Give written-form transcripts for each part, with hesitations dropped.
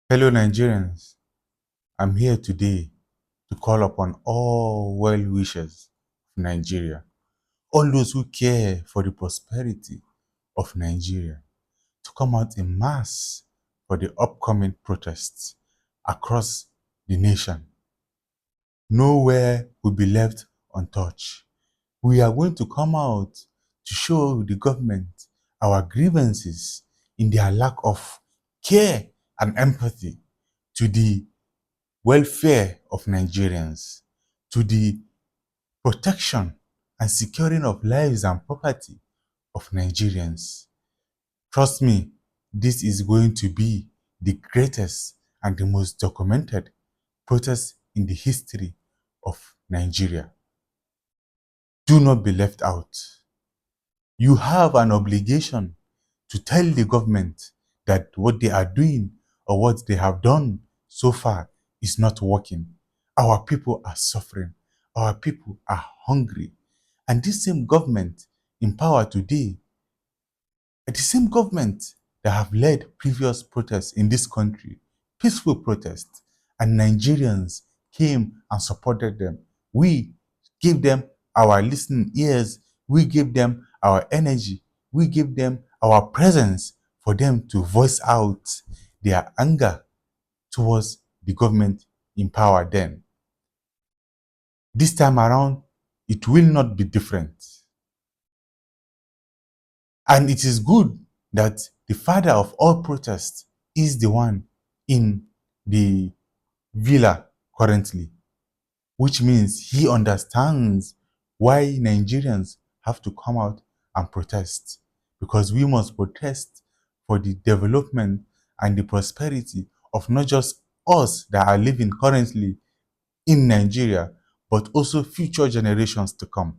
Fellow Nigerians, I'm here today to call upon all well-wishers of Nigeria, all those who care for the prosperity of Nigeria, to come out in mass for the upcoming protests across the nation. Nowhere will be left untouched. We are going to come out to show the government our grievances in their lack of care and empathy to the welfare of Nigerians, to the protection and securing of lives and property of Nigerians. Trust me, this is going to be the greatest and the most documented protest in the history of Nigeria. Do not be left out. You have an obligation to tell the government that what they are doing or what they have done so far is not working. Our people are suffering. Our people are hungry. And this same government in power today, the same government that have led previous protests in this country, peaceful protests, and Nigerians came and supported them. We gave them our listening ears. We gave them our energy. We gave them our presence for them to voice out their anger towards the government in power then. This time around, it will not be different. And it is good that the father of all protests is the one in the villa currently, which means he understands why Nigerians have to come out and protest, because we must protest for the development and the prosperity of not just us that are living currently in Nigeria, but also future generations to come.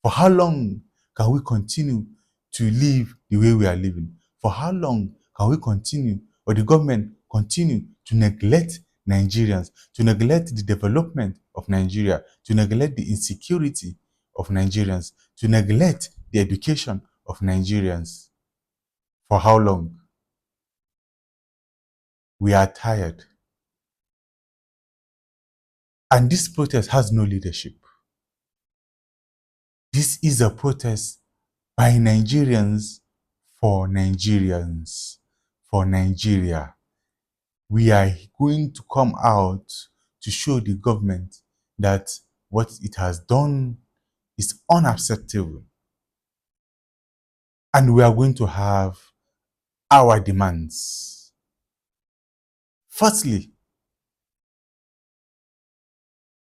For how long can we continue to live the way we are living? For how long can we continue, or the government continue to neglect Nigerians, to neglect the development of Nigeria, to neglect the insecurity of Nigerians, to neglect the education of Nigerians? For how long? We are tired. And this protest has no leadership. This is a protest by Nigerians for Nigerians, for Nigeria. We are going to come out to show the government that what it has done is unacceptable. And we are going to have our demands. Firstly,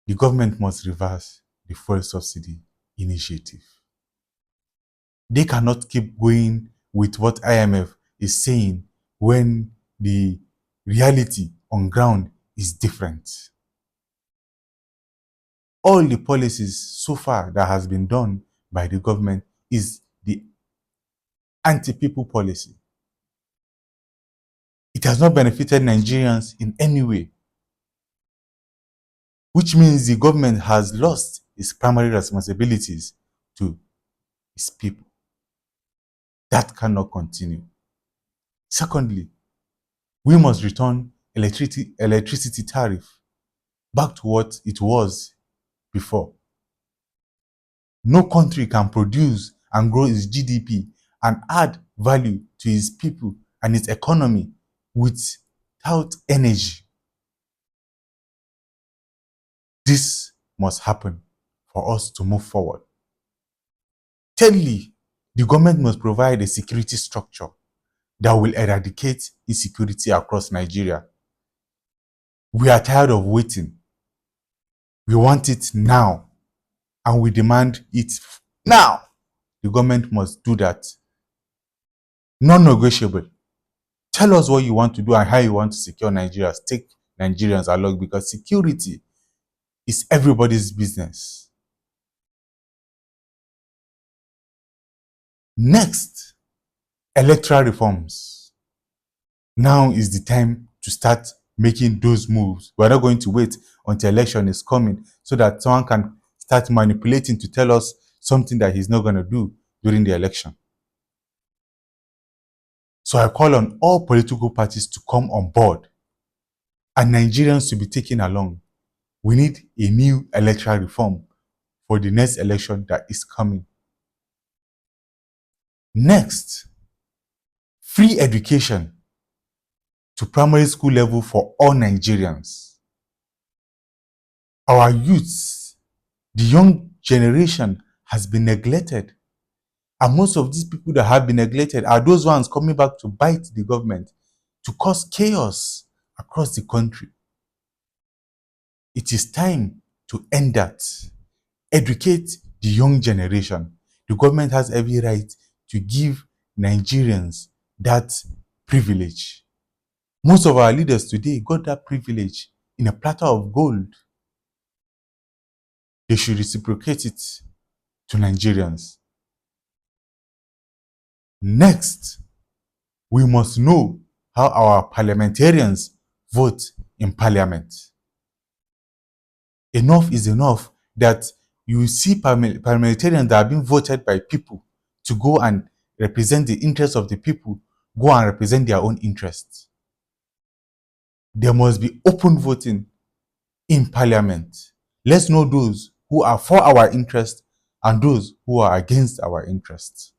the government must reverse the fuel subsidy initiative. They cannot keep going with what IMF is saying when the reality on ground is different. All the policies so far that has been done by the government is the anti-people policy. It has not benefited Nigerians in any way, which means the government has lost its primary responsibilities to its people. That cannot continue. Secondly, we must return electricity tariff back to what it was before. No country can produce and grow its GDP and add value to its people and its economy without energy. This must happen for us to move forward. Thirdly, the government must provide a security structure that will eradicate insecurity across Nigeria. We are tired of waiting. We want it now, and we demand it now. The government must do that. Non-negotiable. Tell us what you want to do and how you want to secure Nigeria. Take Nigerians along, because security is everybody's business. Next, electoral reforms. Now is the time to start making those moves. We're not going to wait until election is coming so that someone can start manipulating to tell us something that he's not going to do during the election. So I call on all political parties to come on board and Nigerians to be taken along. We need a new electoral reform for the next election that is coming. Next, free education to primary school level for all Nigerians. Our youths, the young generation, has been neglected. And most of these people that have been neglected are those ones coming back to bite the government, to cause chaos across the country. It is time to end that. Educate the young generation. The government has every right to give Nigerians that privilege. Most of our leaders today got that privilege in a platter of gold. They should reciprocate it to Nigerians. Next, we must know how our parliamentarians vote in parliament. Enough is enough that you see parliamentarians that are being voted by people to go and represent the interests of the people, go and represent their own interests. There must be open voting in parliament. Let's know those who are for our interests and those who are against our interests.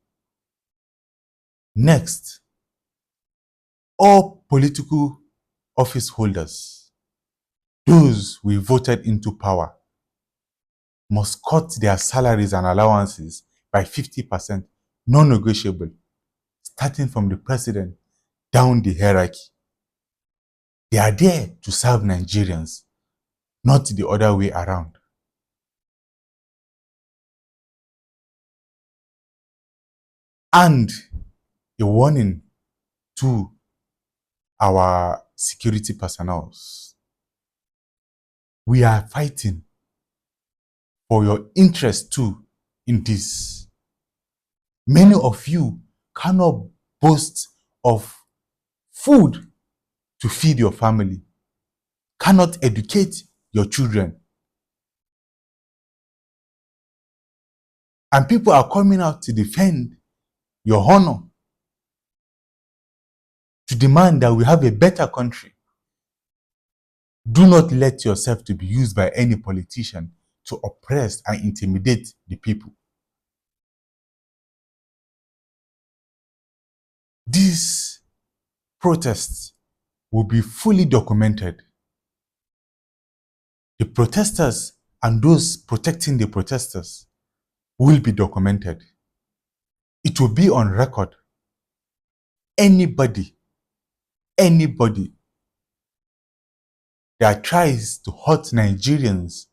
Next, all political office holders, those we voted into power, must cut their salaries and allowances by 50%, non-negotiable, starting from the president down the hierarchy. They are there to serve Nigerians, not the other way around. And a warning to our security personnel. We are fighting for your interest too in this. Many of you cannot boast of food to feed your family, cannot educate your children. And people are coming out to defend your honor, to demand that we have a better country. Do not let yourself to be used by any politician to oppress and intimidate the people. These protests will be fully documented. The protesters and those protecting the protesters will be documented. It will be on record. Anybody that tries to hurt Nigerians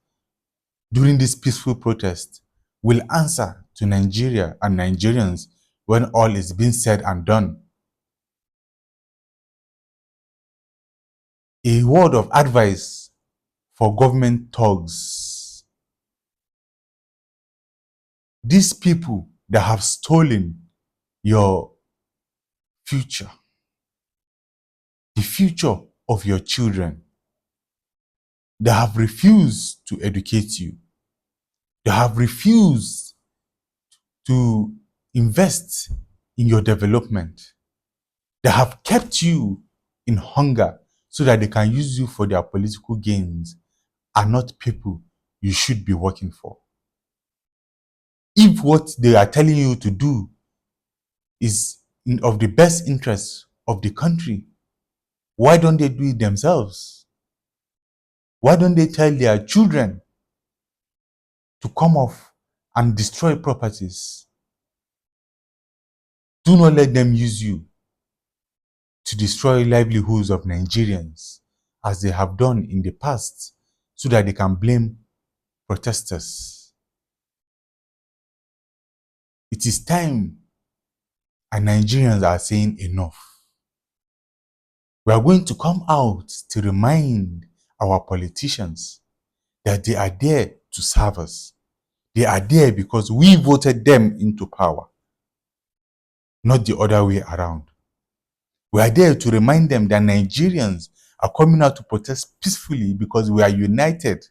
during this peaceful protest will answer to Nigeria and Nigerians when all is being said and done. A word of advice for government thugs. These people that have stolen your future, the future of your children, they have refused to educate you. They have refused to invest in your development. They have kept you in hunger so that they can use you for their political gains, are not people you should be working for. If what they are telling you to do is of the best interest of the country, why don't they do it themselves? Why don't they tell their children to come off and destroy properties? Do not let them use you to destroy livelihoods of Nigerians as they have done in the past so that they can blame protesters. It is time, and Nigerians are saying enough. We are going to come out to remind our politicians that they are there to serve us. They are there because we voted them into power, not the other way around. We are there to remind them that Nigerians are coming out to protest peacefully because we are united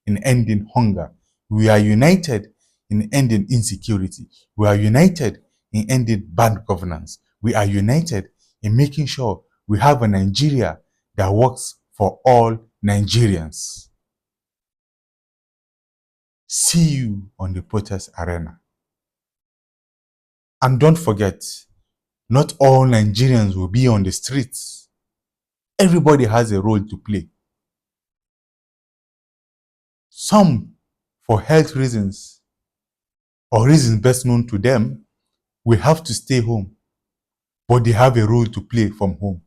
in ending hunger. We are united in ending insecurity. We are united in ending bad governance. We are united in making sure we have a Nigeria that works for all Nigerians. See you on the protest arena. And don't forget, not all Nigerians will be on the streets. Everybody has a role to play. Some, for health reasons or reasons best known to them, will have to stay home, but they have a role to play from home.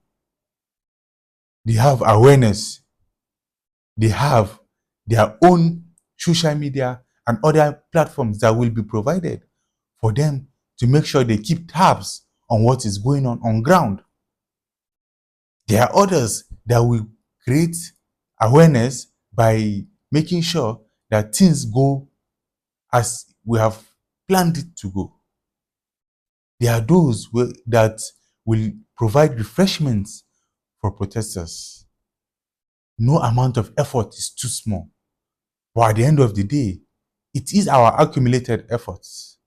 They have awareness. They have their own social media and other platforms that will be provided for them to make sure they keep tabs on what is going on ground. There are others that will create awareness by making sure that things go as we have planned it to go. There are those that will provide refreshments for protesters. No amount of effort is too small. But at the end of the day, it is our accumulated efforts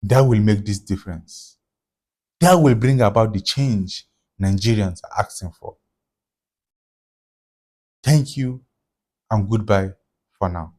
that will make this difference. That will bring about the change Nigerians are asking for. Thank you and goodbye for now.